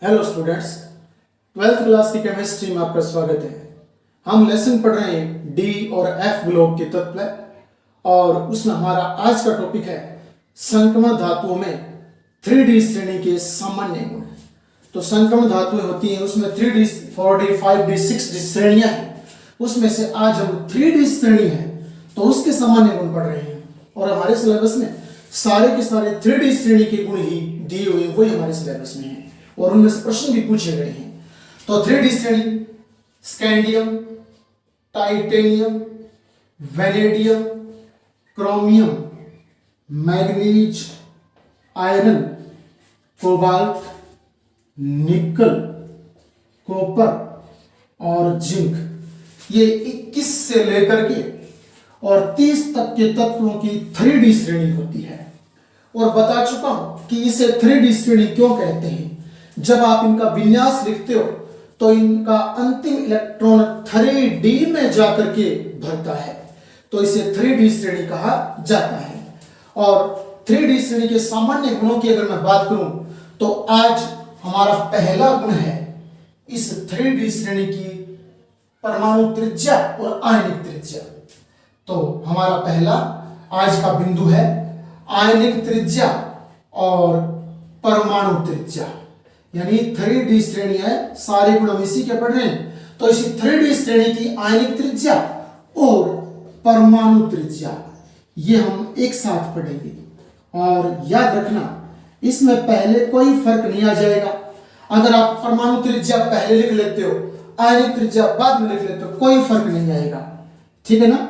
Hello students, 12th class की chemistry में आपका स्वागत है। हम लेसन पढ़ रहे हैं डी और एफ ब्लॉक के तत्व और उसमें हमारा आज का टॉपिक है संक्रमण धातुओं में 3D श्रेणी के सामान्य गुण। तो संक्रमण धातुएं होती हैं, उसमें 3D, 4D, 5D, 6D श्रेणियां हैं। उसमें से आज हम 3D श्रेणी है तो उसके सामान्य गुण पढ़ रहे हैं और हमारे सिलेबस में सारे के सारे 3D श्रेणी के गुण ही दिए हुए हैं, वही हमारे सिलेबस में है और उनमें से प्रश्न भी पूछे गए हैं। तो 3D श्रेणी scandium, titanium, vanadium, chromium, manganese, iron, cobalt, निकल, कॉपर और जिंक, ये 21 से लेकर के और 30 तक के तत्वों की 3D श्रेणी होती है। और बता चुका हूं कि इसे 3D श्रेणी क्यों कहते हैं। जब आप इनका विन्यास लिखते हो तो इनका अंतिम इलेक्ट्रॉन 3D में जाकर के भरता है, तो इसे 3D श्रेणी कहा जाता है। और 3D श्रेणी के सामान्य गुणों की अगर मैं बात करूं तो आज हमारा पहला गुण है इस 3D श्रेणी की परमाणु त्रिज्या और आयनिक त्रिज्या। तो हमारा पहला आज का बिंदु है आयनिक त्रिज्या और परमाणु त्रिज्या, यानी 3D श्रेणी है, सारे गुण हम इसी के पढ़ रहे हैं। तो इसी 3D श्रेणी की आयनिक त्रिज्या और परमाणु त्रिज्या ये हम एक साथ पढ़ेंगे। और याद रखना, इसमें पहले कोई फर्क नहीं आ जाएगा। अगर आप परमाणु त्रिज्या पहले लिख लेते हो, आयनिक त्रिज्या बाद में लिख लेते हो, कोई फर्क नहीं आएगा, ठीक है ना।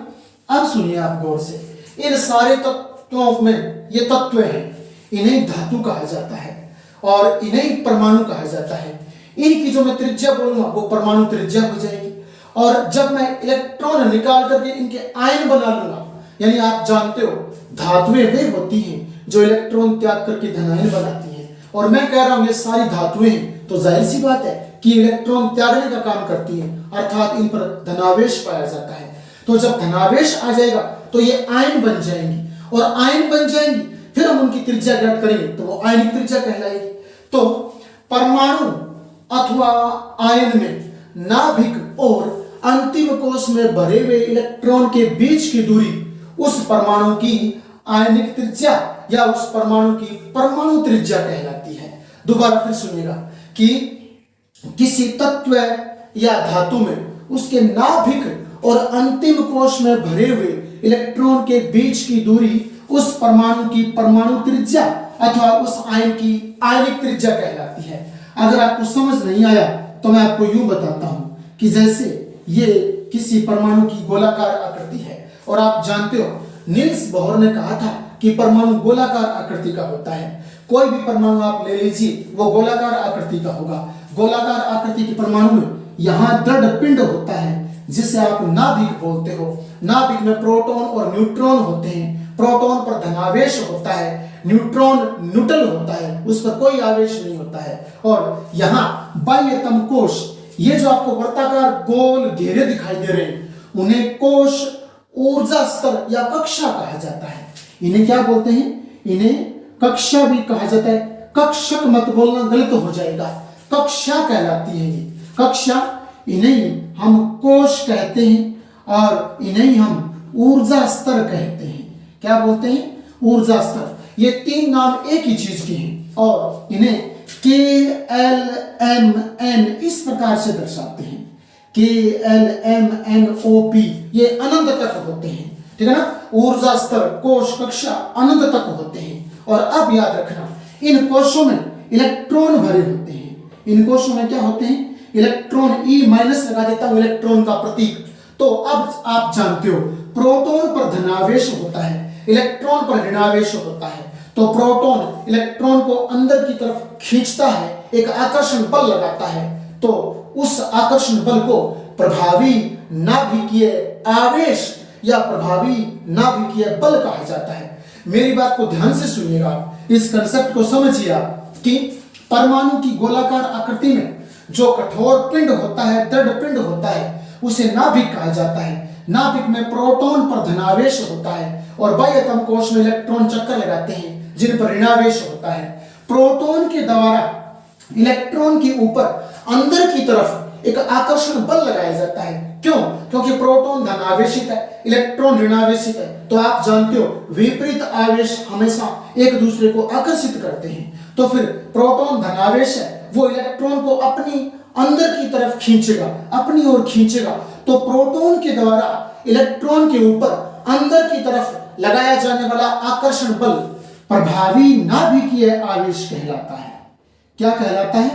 अब सुनिए आप गौर से, इन सारे तत्वों में ये तत्व हैं, इन्हें धातु कहा जाता है और इन्हें परमाणु कहा जाता है। इनकी जो मैं त्रिज्या बोलूंगा वो परमाणु त्रिज्या हो जाएगी। और जब मैं इलेक्ट्रॉन निकाल करके इनके आयन बना लूंगा, यानी आप जानते हो धातुएं वे होती हैं जो इलेक्ट्रॉन त्याग करके धनायन बनाती हैं, और मैं कह रहा हूं ये सारी धातुएं हैं, तो जाहिर सी बात है कि इलेक्ट्रॉन त्यागने का काम करती हैं, अर्थात इन पर धनावेश पाया जाता है। तो जब धनावेश आ जाएगा तो ये आयन बन जाएंगी, और आयन बन जाएंगी फिर हम उनकी त्रिज्या ज्ञात करेंगे तो वो आयनिक त्रिज्या कहलाएगी। तो परमाणु अथवा आयन में नाभिक और अंतिम कोश में भरे हुए इलेक्ट्रॉन के बीच की दूरी उस परमाणु की आयनिक त्रिज्या या उस परमाणु की परमाणु त्रिज्या कहलाती है। दोबारा फिर सुनिएगा कि किसी तत्व या धातु में उसके नाभिक और अंतिम कोश में भरे हुए इलेक्ट्रॉन के बीच की दूरी उस परमाणु की परमाणु त्रिज्या अथवा उस आयन की आयनिक त्रिज्या कहलाती है। अगर आपको समझ नहीं आया तो मैं आपको यूं बताता हूं कि जैसे ये किसी परमाणु की गोलाकार आकृति है, और आप जानते हो नील्स बोहर ने कहा था कि परमाणु गोलाकार आकृति का होता है। कोई भी परमाणु आप ले लीजिए वो गोलाकार आकृति का होगा। गोलाकार आकृति के परमाणु में यहाँ दृढ़ पिंड होता है जिसे आप नाभिक बोलते हो। नाभिक में प्रोटॉन और न्यूट्रॉन होते हैं। प्रोटॉन पर धनावेश होता है, न्यूट्रॉन न्यूट्रल होता है, उस पर कोई आवेश नहीं होता है। और यहाँ बाह्यतम कोश, ये जो आपको वृत्ताकार गोल घेरे दिखाई दे रहे हैं, उन्हें कोश, ऊर्जा स्तर या कक्षा कहा जाता है। इन्हें क्या बोलते हैं? इन्हें कक्षा भी कहा जाता है। कक्षक मत बोलना, गलत हो जाएगा, कक्षा कहलाती है ये कक्षा। इन्हें हम कोश कहते हैं और इन्हें हम ऊर्जा स्तर कहते हैं। क्या बोलते हैं? ऊर्जा स्तर। ये तीन नाम एक ही चीज के हैं और इन्हें KLMN इस प्रकार से दर्शाते हैं। KLMNOP, ये अनंत तक होते हैं, ठीक है ना। ऊर्जा स्तर, कोश, कक्षा अनंत तक होते हैं। और अब याद रखना, इन कोशों में इलेक्ट्रॉन भरे होते हैं। इन कोशों में क्या होते हैं? इलेक्ट्रॉन, E- लगा देता हूं इलेक्ट्रॉन का प्रतीक। तो अब आप जानते हो प्रोटॉन पर धनावेश होता है, इलेक्ट्रॉन पर ऋणावेश होता है। तो प्रोटॉन इलेक्ट्रॉन को अंदर की तरफ खींचता है, एक आकर्षण बल लगाता है, तो उस आकर्षण बल को प्रभावी नाभिकीय आवेश या प्रभावी नाभिकीय बल कहा जाता है। मेरी बात को ध्यान से सुनिएगा, इस कंसेप्ट को समझिए आप कि परमाणु की गोलाकार आकृति में जो कठोर पिंड होता है, दृढ़ पिंड होता है, उसे नाभिक कहा जाता है। नाभिक में प्रोटॉन पर धनावेश होता है और बाह्यतम कोश में इलेक्ट्रॉन चक्कर लगाते हैं जिन पर ऋणावेश होता है। प्रोटॉन के द्वारा इलेक्ट्रॉन के ऊपर अंदर की तरफ एक आकर्षण बल लगाया जाता है। क्यों? क्योंकि प्रोटॉन धनावेशित है, इलेक्ट्रॉन ऋणावेशित है। तो आप जानते हो विपरीत आवेश हमेशा एक दूसरे को आकर्षित करते हैं। तो फिर प्रोटॉन धनावेश है, वो इलेक्ट्रॉन को अपनी अंदर की तरफ खींचेगा, अपनी ओर खींचेगा। तो प्रोटॉन के द्वारा इलेक्ट्रॉन के ऊपर अंदर की तरफ लगाया जाने वाला आकर्षण बल प्रभावी नाभिकीय आवेश कहलाता है। क्या कहलाता है?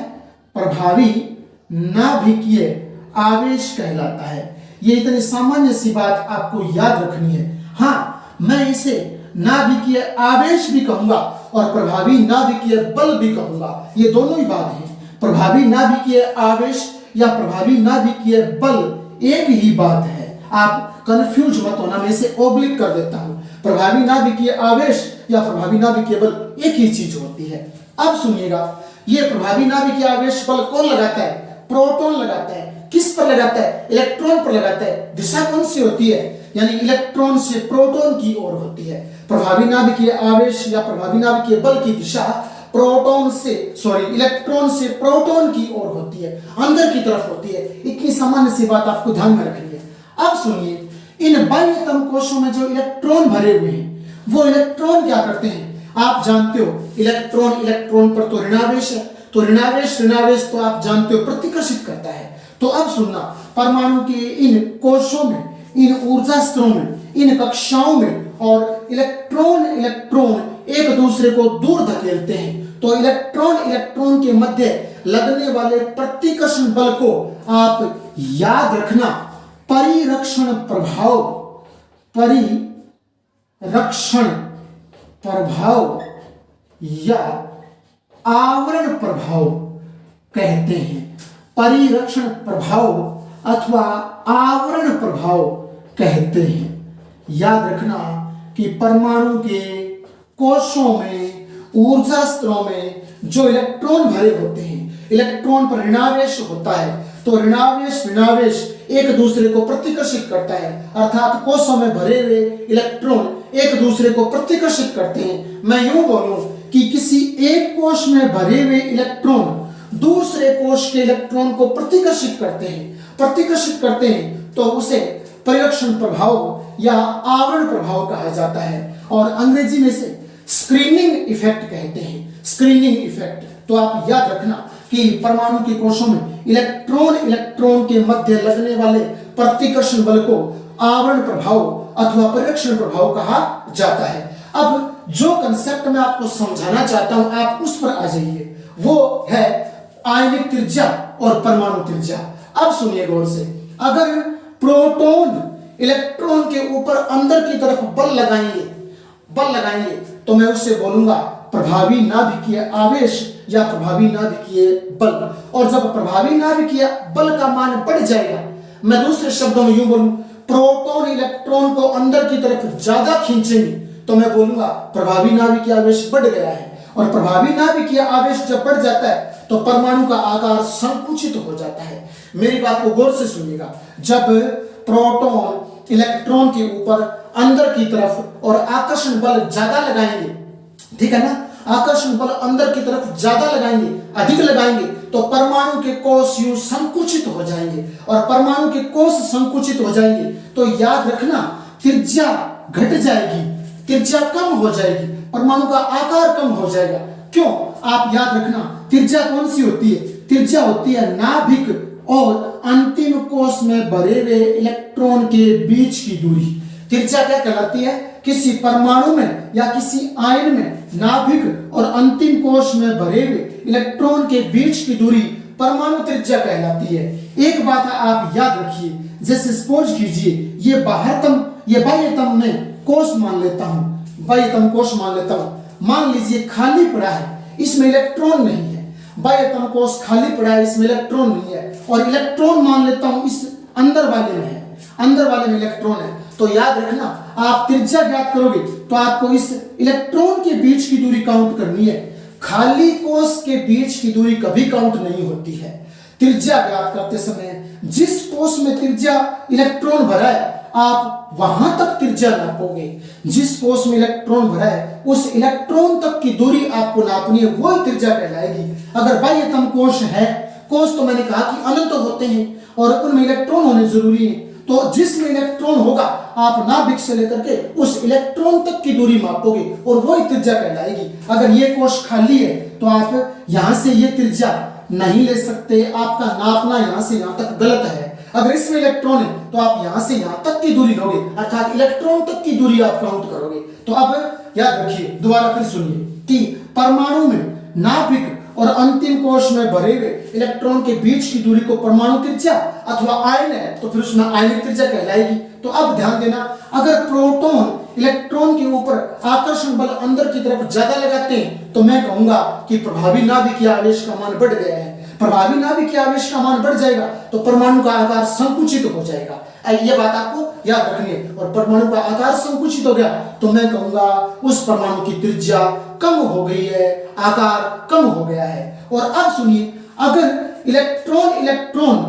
प्रभावी नाभिकीय आवेश कहलाता है। ये इतनी सामान्य सी बात आपको याद रखनी है। हाँ, मैं इसे नाभिकीय आवेश भी कहूंगा और प्रभावी नाभिकीय बल भी कहूंगा। ये दोनों ही बात है। प्रभावी नाभिकीय आवेश या प्रभावी नाभिकीय बल एक ही बात है। आप कंफ्यूज मत होना, मैं इसे ओब्लिक कर देता हूं। प्रभावी नाभिकीय आवेश या प्रभावी नाभिकीय बल एक ही चीज होती है। अब सुनिएगा, ये प्रभावी नाभिकीय आवेश बल कौन लगाता है? प्रोटॉन लगाता है। किस पर लगाता है? इलेक्ट्रॉन पर लगाता है। दिशा कौन सी होती है? यानी इलेक्ट्रॉन से प्रोटॉन की ओर होती है। प्रभावी नाभिकीय आवेश या प्रभावी नाभिकीय बल की दिशा इलेक्ट्रॉन से प्रोटॉन की ओर होती है, अंदर की तरफ होती है। इतनी सामान्य सी बात आपको ध्यान में रखनी है। अब सुनिए, इन बाह्यतम कोशों में जो इलेक्ट्रॉन भरे हुए हैं, वो इलेक्ट्रॉन क्या करते हैं? आप जानते हो इलेक्ट्रॉन पर तो ऋणावेश है, तो ऋणावेश तो आप जानते हो प्रतिकर्षित करता है। तो अब सुनना, परमाणु के इन कोशों में, इन ऊर्जा स्तरों में, इन कक्षाओं में और इलेक्ट्रॉन एक दूसरे को दूर धकेलते हैं। तो इलेक्ट्रॉन के मध्य लगने वाले प्रतिकर्षण बल को आप याद रखना परिरक्षण प्रभाव या आवरण प्रभाव कहते हैं। परिरक्षण प्रभाव अथवा आवरण प्रभाव कहते हैं। याद रखना कि परमाणु के कोशों में, ऊर्जा स्तरों में जो इलेक्ट्रॉन भरे होते हैं, इलेक्ट्रॉन पर ऋणावेश होता है। तो ऋणावेश एक दूसरे को प्रतिकर्षित करता है, अर्थात कोशों में भरे हुए इलेक्ट्रॉन एक दूसरे को प्रतिकर्षित करते हैं। मैं यूं बोलूं कि किसी एक कोश में भरे हुए इलेक्ट्रॉन दूसरे कोश के इलेक्ट्रॉन को प्रतिकर्षित करते हैं तो उसे परिरक्षण प्रभाव या आवरण प्रभाव कहा जाता है। और अंग्रेजी में से स्क्रीनिंग इफेक्ट कहते हैं। Screening effect. तो आप याद रखना कि परमाणु के कोशों में इलेक्ट्रॉन के मध्य लगने वाले प्रतिकर्षण बल को आवरण प्रभाव अथवा परिरक्षण प्रभाव कहा जाता है। अब जो कंसेप्ट मैं आपको समझाना चाहता हूं, आप उस पर आ जाइए। वो है आयनिक त्रिज्या और परमाणु त्रिज्या। अब सुनिए गौर से, अगर प्रोटॉन इलेक्ट्रॉन के ऊपर अंदर की तरफ बल लगाएंगे तो मैं उससे बोलूंगा प्रभावी नाभिकीय आवेश या प्रभावी नाभिकीय बल। और जब प्रभावी नाभिकीय बल का मान बढ़ जाएगा, मैं दूसरे शब्दों में यूं बोलूं, प्रोटॉन इलेक्ट्रॉन को अंदर की तरफ ज्यादा खींचेंगे तो मैं बोलूंगा प्रभावी नाभिकीय आवेश बढ़ गया है। और प्रभावी नाभिकीय आवेश जब बढ़ जाता है तो परमाणु का आकार संकुचित हो जाता है। मेरी बात को गौर से सुनिएगा। जब प्रोटॉन इलेक्ट्रॉन के ऊपर अंदर की तरफ और आकर्षण बल ज्यादा लगाएंगे, ठीक है ना, आकर्षण बल अंदर की तरफ ज्यादा लगाएंगे, अधिक लगाएंगे, तो परमाणु के कोश यूं संकुचित हो जाएंगे। और परमाणु के कोश संकुचित हो जाएंगे तो याद रखना त्रिज्या घट जाएगी, त्रिज्या कम हो जाएगी, परमाणु का आकार कम हो जाएगा। क्यों? आप याद रखना त्रिज्या कौन सी होती है? त्रिज्या होती है नाभिक और अंतिम कोश में भरे हुए इलेक्ट्रॉन के बीच की दूरी। त्रिज्या क्या कहलाती है? किसी परमाणु में या किसी आयन में नाभिक और अंतिम कोश में भरे हुए इलेक्ट्रॉन के बीच की दूरी परमाणु त्रिज्या कहलाती है। एक बात आप याद रखिए, जैसे सपोज कीजिए ये बाह्यतम में कोश मान लेता हूं, बाह्यतम कोश मान लेता हूं। मान लीजिए खाली पड़ा है, इसमें इलेक्ट्रॉन नहीं है। बाह्यतम कोश खाली पड़ा है, इसमें इलेक्ट्रॉन नहीं है। और इलेक्ट्रॉन मान लेता हूं इस अंदर वाले में है, अंदर वाले में इलेक्ट्रॉन है। तो याद रखना आप त्रिज्या ज्ञात करोगे तो आपको इस इलेक्ट्रॉन के बीच की दूरी काउंट करनी है। खाली कोश के बीच की दूरी कभी काउंट नहीं होती है। त्रिज्या ज्ञात करते समय जिस कोश में त्रिज्या इलेक्ट्रॉन भरा है आप वहां तक त्रिज्या नापोगे। जिस कोश में इलेक्ट्रॉन भरा है उस इलेक्ट्रॉन तक की दूरी आपको नापनी है, वो त्रिज्या कहलाएगी। अगर बाह्यतम कोश है, कोश तो मैंने कहा कि अनंत होते हैं और उनमें इलेक्ट्रॉन होने जरूरी है, तो जिसमें इलेक्ट्रॉन होगा आप नाभिक से लेकर के उस इलेक्ट्रॉन तक की दूरी मापोगे और वही त्रिज्या कहलाएगी। अगर ये कोश खाली है तो आप यहां से ये त्रिज्या नहीं ले सकते, आपका नापना यहां से यहां तक गलत है। अगर इसमें इलेक्ट्रॉन है तो आप यहां से यहां तक की दूरी लोगे, अर्थात इलेक्ट्रॉन तक की दूरी आप काउंट करोगे। तो अब याद रखिए, दोबारा फिर सुनिए कि परमाणु में नाभिक और अंतिम कोश में भरे हुए इलेक्ट्रॉन के बीच की दूरी को परमाणु त्रिज्या अथवा आयन है तो फिर उसमें आयनिक त्रिज्या कहलाएगी। तो अब ध्यान देना, अगर प्रोटॉन इलेक्ट्रॉन के ऊपर आकर्षण बल अंदर की तरफ ज्यादा लगाते हैं तो मैं कहूंगा कि प्रभावी नाभिकीय आवेश का मान बढ़ गया है। प्रभावी नाभिकीय आवेश का मान बढ़ जाएगा तो परमाणु का आकार संकुचित हो जाएगा। ये बात आपको याद रखनी है। और परमाणु का आकार संकुचित हो गया तो मैं कहूंगा उस परमाणु की त्रिज्या कम हो गई है, आकार कम हो गया है। और अब सुनिए, अगर इलेक्ट्रॉन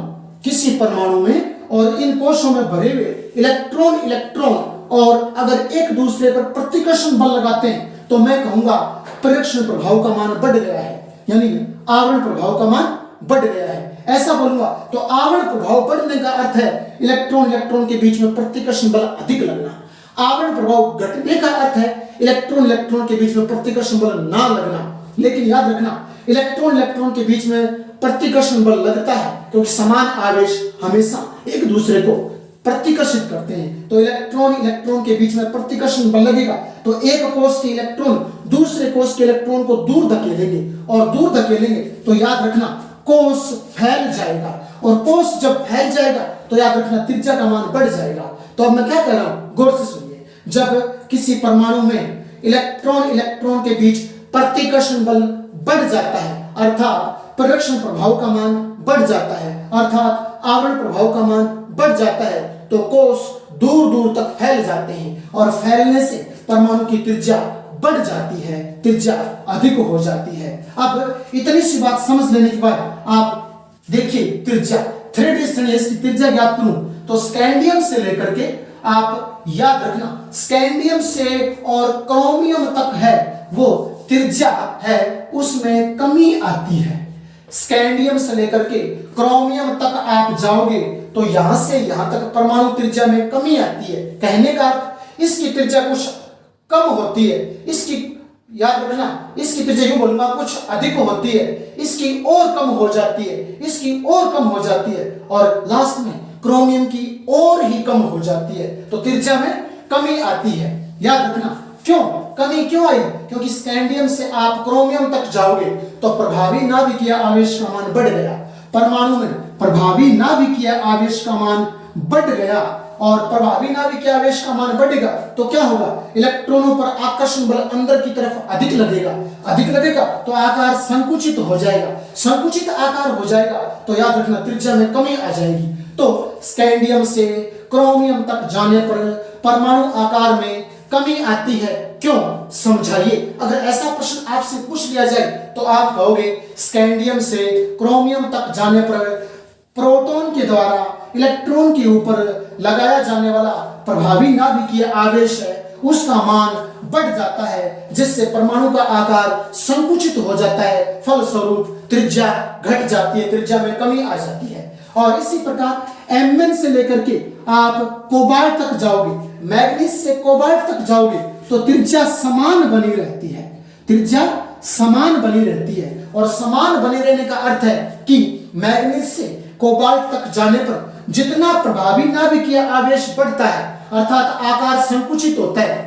किसी परमाणु में और इन कोशों में भरे हुए इलेक्ट्रॉन और अगर एक दूसरे पर प्रतिकर्षण बल लगाते हैं तो मैं कहूंगा परिरक्षण प्रभाव का मान बढ़ गया है, यानी आवरण प्रभाव का मान बढ़ गया है। ऐसा बोलूंगा तो आवरण प्रभाव बढ़ने का अर्थ है इलेक्ट्रॉन के बीच में प्रतिकर्षण बल अधिक लगना। आवरण प्रभाव घटने का अर्थ है इलेक्ट्रॉन के बीच में प्रतिकर्षण बल ना लगना। लेकिन याद रखना, इलेक्ट्रॉन के बीच में प्रतिकर्षण बल लगता है क्योंकि समान आवेश हमेशा एक दूसरे को प्रतिकर्षित करते हैं। तो इलेक्ट्रॉन के बीच में प्रतिकर्षण बल लगेगा तो एक कोश के इलेक्ट्रॉन दूसरे कोश के इलेक्ट्रॉन को दूर धकेलेंगे और दूर धकेलेंगे तो याद रखना कोश फैल जाएगा और कोश जब फैल जाएगा तो याद रखना त्रिज्या का मान बढ़ जाएगा। तो अब मैं क्या कह रहा हूं, गौर से सुनिए। जब किसी परमाणु में इलेक्ट्रॉन के बीच प्रतिकर्षण बल बढ़ जाता है अर्थात परिरक्षण प्रभाव का मान बढ़ जाता है अर्थात आवरण प्रभाव का मान बढ़ जाता है तो कोश दूर दूर तक फैल जाते हैं और फैलने से परमाणु की त्रिज्या बढ़ जाती है, त्रिज्या अधिक हो जाती है। अब इतनी सी बात समझ लेने के बाद आप देखिए त्रिज्या 3D श्रेणी की त्रिज्या ज्ञात करूं तो स्कैंडियम से लेकर के आप याद रखना स्कैंडियम से और क्रोमियम तक है वो त्रिज्या है उसमें कमी आती है। स्कैंडियम से लेकर के क्रोमियम तक आप जाओगे तो यहां से यहां तक परमाणु त्रिज्या में कमी आती है। कहने का अर्थ इसकी त्रिज्या कुछ कम होती है, इसकी याद रखना इसकी त्रिज्या यूं बोलूंगा कुछ अधिक होती है, इसकी और कम हो जाती है, इसकी और कम हो जाती है और लास्ट में क्रोमियम की और ही कम हो जाती है तो त्रिज्या में कमी आती है। याद रखना क्यों कमी क्यों आई, क्योंकि स्कैंडियम से आप क्रोमियम तक जाओगे तो प्रभावी नाभिकीय आवेश का मान बढ़ गया। परमाणु में प्रभावी नाभिकीय आवेश का मान बढ़ गया और प्रभावी नाभिकीय आवेश का मान बढ़ेगा तो क्या होगा, इलेक्ट्रॉनों पर आकर्षण बल अंदर की तरफ अधिक लगेगा तो आकार संकुचित हो जाएगा, संकुचित आकार हो जाएगा तो याद रखना त्रिज्या में कमी आ जाएगी। तो स्कैंडियम से क्रोमियम तक जाने पर परमाणु आकार में कमी आती है, क्यों समझाइए। अगर ऐसा प्रश्न आपसे पूछ लिया जाए तो आप कहोगे स्कैंडियम से क्रोमियम तक जाने पर प्रोटॉन के द्वारा इलेक्ट्रॉन के ऊपर लगाया जाने वाला प्रभावी नाभिकीय आवेश है उसका मान बढ़ जाता है जिससे परमाणु का आकार संकुचित हो जाता है, फलस्वरूप त्रिज्या घट जाती है, त्रिज्या में कमी आ जाती है। और इसी प्रकार Mn से लेकर के आप कोबाल्ट तक जाओगे, मैग्नीज से कोबाल्ट तक जाओगे तो त्रिज्या समान बनी रहती है, त्रिज्या समान बनी रहती है। और समान बने रहने का अर्थ है कि मैग्नीज से कोबाल्ट तक जाने पर जितना प्रभावी नाभिकीय आवेश बढ़ता है अर्थात आकार संकुचित होता है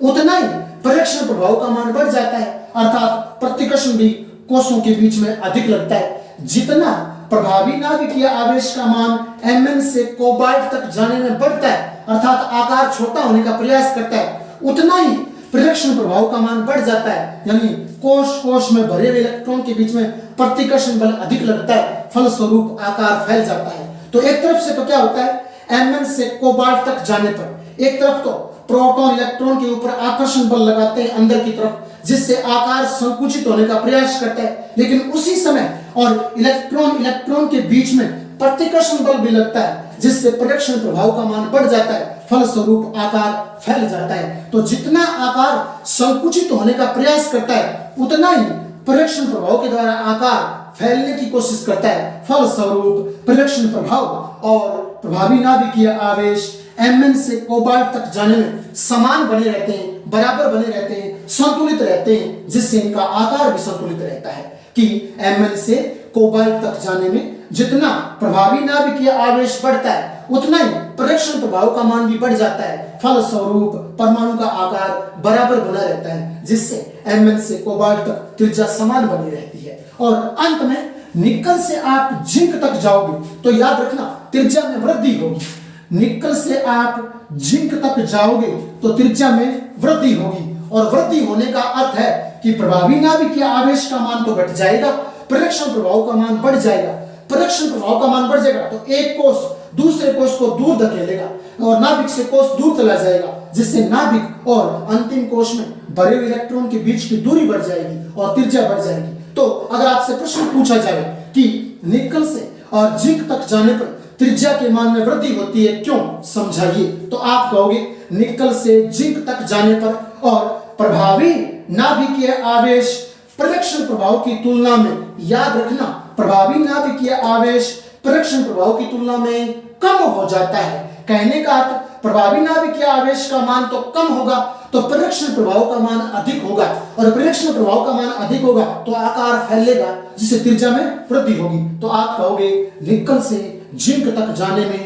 उतना ही परिरक्षण प्रभाव का मान बढ़ जाता है अर्थात प्रतिकर्षण भी कोशों के बीच में अधिक लगता है। जितना प्रभावी नाभिकीय आवेश का मान Mn से कोबाल्ट तक जाने में बढ़ता है अर्थात आकार छोटा होने का प्रयास करता है उतना ही परिरक्षण प्रभाव का मान बढ़ जाता है, यानी कोश में भरे हुए इलेक्ट्रॉन के बीच में प्रतिकर्षण बल अधिक लगता है, फलस्वरूप आकार फैल जाता है। तो एक तरफ से तो क्या होता है Mn से कोबाल्ट तक जाने पर एक तरफ तो प्रोटॉन इलेक्ट्रॉन के ऊपर आकर्षण बल लगाते हैं अंदर की तरफ जिससे आकार संकुचित होने का प्रयास करता है, लेकिन उसी समय और इलेक्ट्रॉन के बीच में प्रतिकर्षण बल भी लगता है जिससे परिरक्षण प्रभाव का मान बढ़ जाता है, फलस्वरूप आकार फैल जाता है। तो जितना आकार संकुचित होने का प्रयास करता है उतना ही परिरक्षण प्रभाव के द्वारा आकार फैलने की कोशिश करता है, फलस्वरूप परिरक्षण प्रभाव और प्रभावी नाभिकीय आवेश Mn से कोबाल्ट तक जाने में समान बने रहते हैं, बराबर बने रहते हैं, संतुलित रहते हैं, जिससे इनका आकार भी संतुलित रहता है कि Mn से कोबाल्ट तक जाने में जितना प्रभावी नाभिकीय आवेश बढ़ता है उतना ही परिरक्षण प्रभाव का मान भी बढ़ जाता है, फलस्वरूप परमाणु का आकार बराबर बना रहता है, जिससे Mn से कोबाल्ट तक त्रिज्या समान बनी रहती है। और अंत में निकल से आप जिंक तक जाओगे तो याद रखना त्रिज्या में वृद्धि होगी। निकल से आप जिंक तक जाओगे तो त्रिज्या में वृद्धि होगी, और वृद्धि होने का अर्थ है कि प्रभावी नाभिकीय आवेश का मान तो घट जाएगा, परिरक्षण प्रभाव का मान बढ़ जाएगा। परिरक्षण प्रभाव का मान बढ़ जाएगा तो एक कोष दूसरे कोष को दूर धकेलेगा और नाभिक से कोष दूर चला जाएगा, जिससे नाभिक और अंतिम कोष में भरे हुए इलेक्ट्रॉन के बीच की दूरी बढ़ जाएगी और त्रिज्या बढ़ जाएगी। तो अगर आपसे प्रश्न पूछा जाए कि निकल से और जिंक तक जाने पर त्रिज्या के मान में वृद्धि होती है, क्यों, समझाइए, तो आप कहोगे निकल से जिंक तक जाने पर और प्रभावी नाभिकीय आवेश परिरक्षण प्रभाव की तुलना में, याद रखना, प्रभावी नाभिकीय आवेश परिरक्षण प्रभाव की तुलना में कम हो जाता है। कहने का अर्थ प्रभावी नाभिकीय आवेश का मान तो कम होगा तो परिरक्षण प्रभाव का मान अधिक होगा, और परिरक्षण प्रभाव का मान अधिक होगा तो आकार फैलेगा, जिससे त्रिज्या में वृद्धि होगी। तो आप कहोगे निकल से जिंक तक जाने में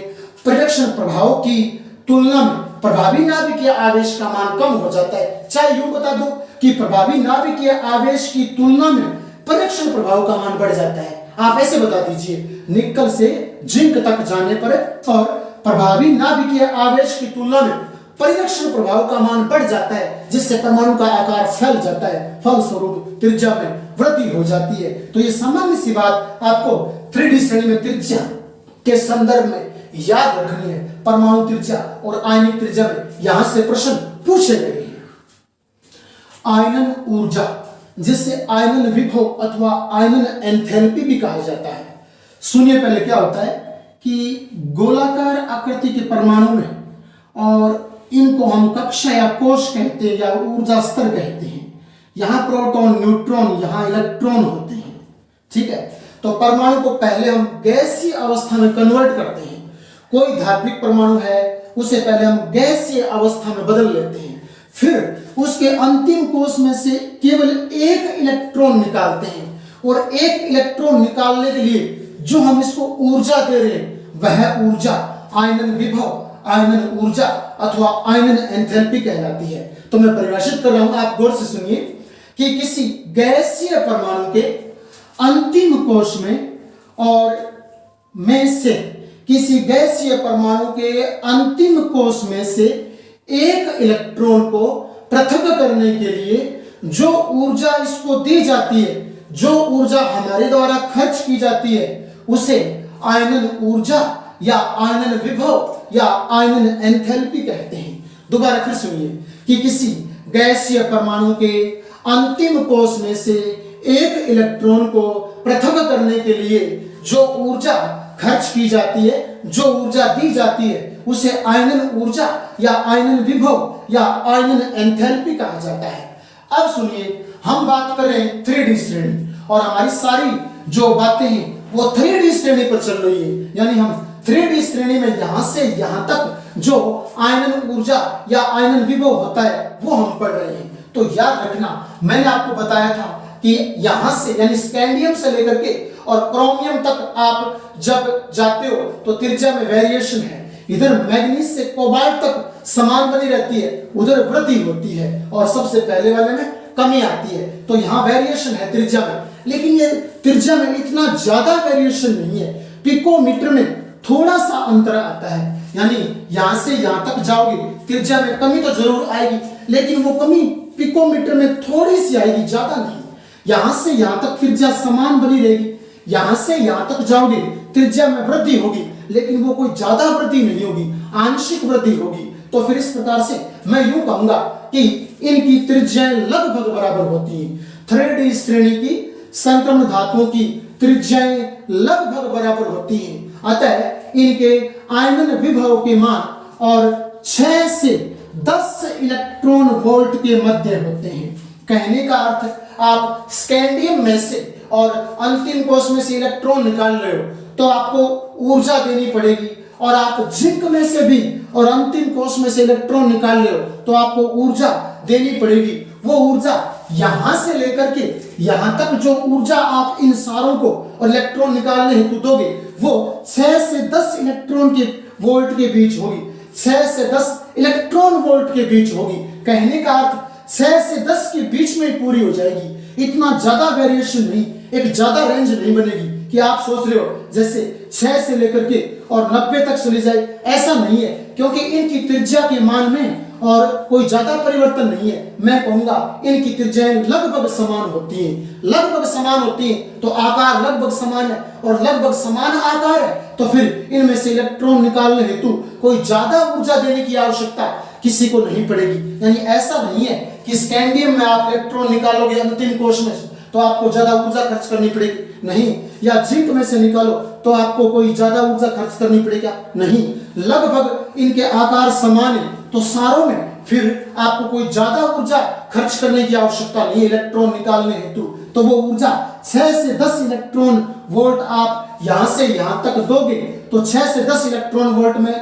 परिरक्षण प्रभाव की तुलना में प्रभावी नाभिकीय आवेश का मान कम हो जाता है। चाहे यूं बता दो कि प्रभावी नाभिकीय आवेश की तुलना में परिरक्षण प्रभाव का मान बढ़ जाता है, आप ऐसे बता दीजिए निकल से जिंक तक जाने पर और प्रभावी नाभिकीय आवेश की तुलना में परिरक्षण प्रभाव का मान बढ़ जाता है, जिससे परमाणु का आकार फैल जाता है, फलस्वरूप त्रिज्या में वृद्धि हो जाती है। तो ये सामान्य सी बात आपको 3D श्रेणी में त्रिज्या के संदर्भ में याद रखनी है। परमाणु त्रिज्या और आयनिक त्रिज्या में यहां से प्रश्न पूछे गए हैं। आयनन ऊर्जा, जिसे आयनन विभव अथवा आयनन एंथैल्पी भी कहा जाता है। सुनिए पहले क्या होता है कि गोलाकार आकृति के परमाणु में, और इनको हम कक्षा या कोश कहते हैं या ऊर्जा स्तर कहते हैं, यहां प्रोटॉन, न्यूट्रॉन, यहां इलेक्ट्रॉन होते हैं, ठीक है। तो परमाणु को पहले हम गैसीय अवस्था में कन्वर्ट करते हैं। कोई धात्विक परमाणु है उसे पहले हम गैसीय अवस्था में बदल लेते हैं, फिर उसके अंतिम कोश में से केवल एक इलेक्ट्रॉन निकालते हैं, और एक इलेक्ट्रॉन निकालने के लिए जो हम इसको ऊर्जा दे रहे हैं वह ऊर्जा आयनन विभव, आयनन ऊर्जा अथवा आयनन एंथैल्पी कहलाती है। तो मैं परिभाषित कर रहा हूं, आप गौर से सुनिए कि किसी गैसीय परमाणु के अंतिम कोश में और में से, किसी गैसीय परमाणु के अंतिम कोश में से एक इलेक्ट्रॉन को पृथक करने के लिए जो ऊर्जा इसको दी जाती है, जो ऊर्जा हमारे द्वारा खर्च की जाती है, उसे आयनन ऊर्जा या आयनन विभव या आयनन एंथैल्पी कहते हैं। दोबारा फिर सुनिए कि किसी गैसीय परमाणु के अंतिम कोश में से एक इलेक्ट्रॉन को पृथक करने के लिए जो ऊर्जा खर्च की जाती है, जो ऊर्जा दी जाती है, उसे आयनन ऊर्जा या आयनन विभव या आयनन एंथैल्पी कहा जाता है। अब सुनिए, हम बात कर रहे हैं 3D श्रेणी, और हमारी सारी जो बातें हैं वो 3D श्रेणी पर चल रही है, यानी हम 3D श्रेणी में यहां से यहां तक जो आयनन ऊर्जा या आयनन विभव होता है वो हम पढ़ रहे हैं। तो याद रखना, मैंने आपको बताया था कि यहां से यानी स्कैंडियम से लेकर के और क्रोमियम तक आप जब जाते हो तो त्रिज्या में वेरिएशन है। इधर मैग्नीज से कोबाल्ट तक समान बनी रहती है, उधर वृद्धि होती है, और सबसे पहले वाले में कमी आती है। तो यहाँ वेरिएशन है त्रिज्या में, लेकिन ये त्रिज्या में इतना ज्यादा वेरिएशन नहीं है। पिकोमीटर में थोड़ा सा अंतर आता है, यानी यहां से यहां तक जाओगे त्रिज्या में कमी तो जरूर आएगी, लेकिन वो कमी पिकोमीटर में थोड़ी सी आएगी, ज्यादा नहीं। यहां से यहां तक त्रिज्या समान बनी रहेगी, यहां से यहां तक जाओगे त्रिज्या में वृद्धि होगी, लेकिन वो कोई ज्यादा वृद्धि नहीं होगी, आंशिक वृद्धि होगी। तो फिर इस प्रकार से मैं यूं कहूंगा कि इनकी त्रिज्याएं लगभग बराबर होती हैं। 3D श्रेणी की संक्रमण धातुओं की त्रिज्याएं लगभग बराबर होती हैं, अतः इनके आयनन विभव के मान और 6 से 10 इलेक्ट्रॉन वोल्ट के मध्य होते हैं। कहने का अर्थ आप स्कैंडियम में से और अंतिम कोश में से इलेक्ट्रॉन निकाल रहे हो तो आपको ऊर्जा देनी पड़ेगी, और आप जिंक में से भी और अंतिम कोश में से इलेक्ट्रॉन निकाल रहे हो तो आपको ऊर्जा देनी पड़ेगी। वो ऊर्जा यहां से लेकर के यहां तक जो ऊर्जा आप इन सारों को और इलेक्ट्रॉन निकालने हेतु दोगे वो 6 से 10 इलेक्ट्रॉन के वोल्ट के बीच होगी, 6 से 10 इलेक्ट्रॉन वोल्ट के बीच होगी। कहने का अर्थ 6 से 10 के बीच में पूरी हो जाएगी। इतना ज्यादा वेरिएशन नहीं, एक ज्यादा रेंज नहीं बनेगी कि आप सोच रहे हो जैसे 6 से लेकर के और 90 तक चली जाए, ऐसा नहीं है, क्योंकि इनकी त्रिज्या के मान में और कोई ज्यादा परिवर्तन नहीं है। मैं कहूंगा इनकी त्रिज्याएं लगभग समान होती हैं, लगभग समान होती हैं, तो आकार लगभग समान है और लगभग समान आकार है, तो फिर इनमें से इलेक्ट्रॉन निकालने हेतु कोई ज्यादा ऊर्जा देने की आवश्यकता किसी को नहीं पड़ेगी। यानी ऐसा नहीं है कि स्कैंडियम में आप इलेक्ट्रॉन निकालोगे अंतिम कोश में तो आपको ज्यादा ऊर्जा खर्च करनी पड़ेगी, नहीं, या जिंक में से निकालो तो आपको कोई ज्यादा ऊर्जा खर्च करनी पड़ेगा, नहीं, लगभग इनके आकार समान है, तो सारों में फिर आपको कोई ज्यादा ऊर्जा खर्च करने की आवश्यकता नहीं इलेक्ट्रॉन निकालने हेतु। तो वो ऊर्जा 6 से 10 इलेक्ट्रॉन वोल्ट आप यहां से यहां तक दोगे तो 6 से 10 इलेक्ट्रॉन वोल्ट में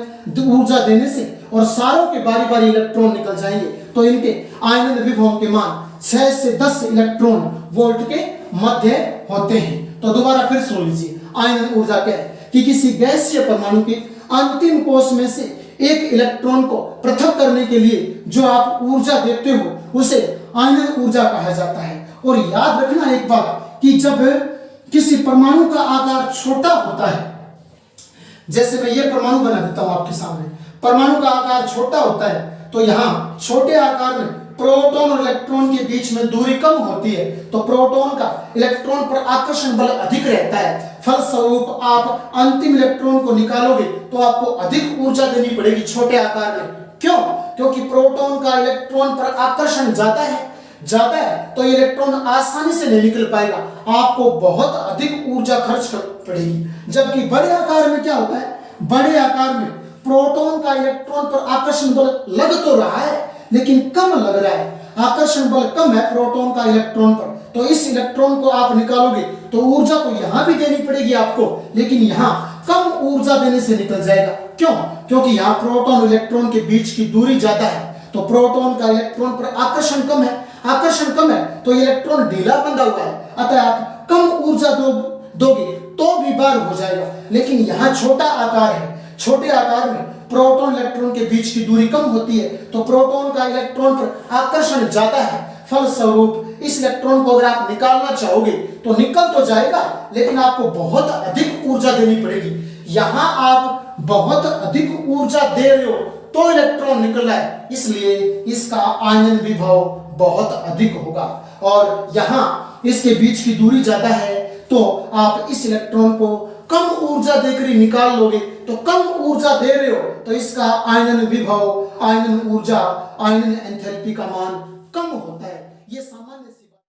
ऊर्जा देने से और सारों के बारी बारी इलेक्ट्रॉन निकल जाएंगे, तो इनके आयनन विभव के मान 6 से 10 इलेक्ट्रॉन वोल्ट के मध्य होते हैं। तो दोबारा फिर सुन लीजिए, आयनन ऊर्जा क्या है कि किसी गैसीय परमाणु के अंतिम कोश में से एक इलेक्ट्रॉन को पृथक करने के लिए जो आप ऊर्जा देते हो उसे आयनन ऊर्जा कहा जाता है। और याद रखना एक बात कि जब किसी परमाणु का आकार छोटा होता है, जैसे मैं ये परमाणु बना देता हूं आपके सामने, परमाणु का आकार छोटा होता है तो यहाँ छोटे आकार में प्रोटॉन और इलेक्ट्रॉन के बीच में दूरी कम होती है, तो प्रोटॉन का इलेक्ट्रॉन पर आकर्षण बल अधिक रहता है। फलस्वरूप आप अंतिम इलेक्ट्रॉन को निकालोगे तो आपको अधिक ऊर्जा देनी पड़ेगी छोटे आकार में। क्यों? क्योंकि प्रोटॉन का इलेक्ट्रॉन पर आकर्षण ज्यादा है तो इलेक्ट्रॉन आसानी से नहीं निकल पाएगा, आपको बहुत अधिक ऊर्जा खर्च कर पड़ेगी। जबकि बड़े आकार में क्या होता है, बड़े आकार में प्रोटॉन का इलेक्ट्रॉन पर आकर्षण बल लग तो रहा है लेकिन कम लग रहा है, आकर्षण बल कम है प्रोटॉन का इलेक्ट्रॉन पर, तो इस इलेक्ट्रॉन को आप निकालोगे तो ऊर्जा तो यहां भी देनी पड़ेगी आपको, लेकिन यहां कम ऊर्जा देने से निकल जाएगा। क्यों? क्योंकि यहां प्रोटॉन और इलेक्ट्रॉन के बीच की दूरी ज्यादा है, तो प्रोटॉन का इलेक्ट्रॉन पर आकर्षण कम है तो इलेक्ट्रॉन ढीला बंधा हुआ है, अतः आप कम ऊर्जा दोगे तो भी बार हो जाएगा। लेकिन यहाँ छोटा आकार है, छोटे आकार में प्रोटॉन इलेक्ट्रॉन के बीच की दूरी कम होती है तो प्रोटॉन का इलेक्ट्रॉन पर आकर्षण ज्यादा है, फलस्वरूप इस इलेक्ट्रॉन को अगर आप निकालना चाहोगे तो निकल तो जाएगा लेकिन आपको बहुत अधिक ऊर्जा देनी पड़ेगी। यहाँ आप बहुत अधिक ऊर्जा दे रहे हो तो इलेक्ट्रॉन निकल रहा है, इसलिए इसका आयनन विभव बहुत अधिक होगा, और यहाँ इसके बीच की दूरी ज्यादा है तो आप इस इलेक्ट्रॉन को कम ऊर्जा देकर निकाल लोगे, तो कम ऊर्जा दे रहे हो तो इसका आयनन विभव, आयनन ऊर्जा, आयनन एंथैल्पी का मान कम होता है।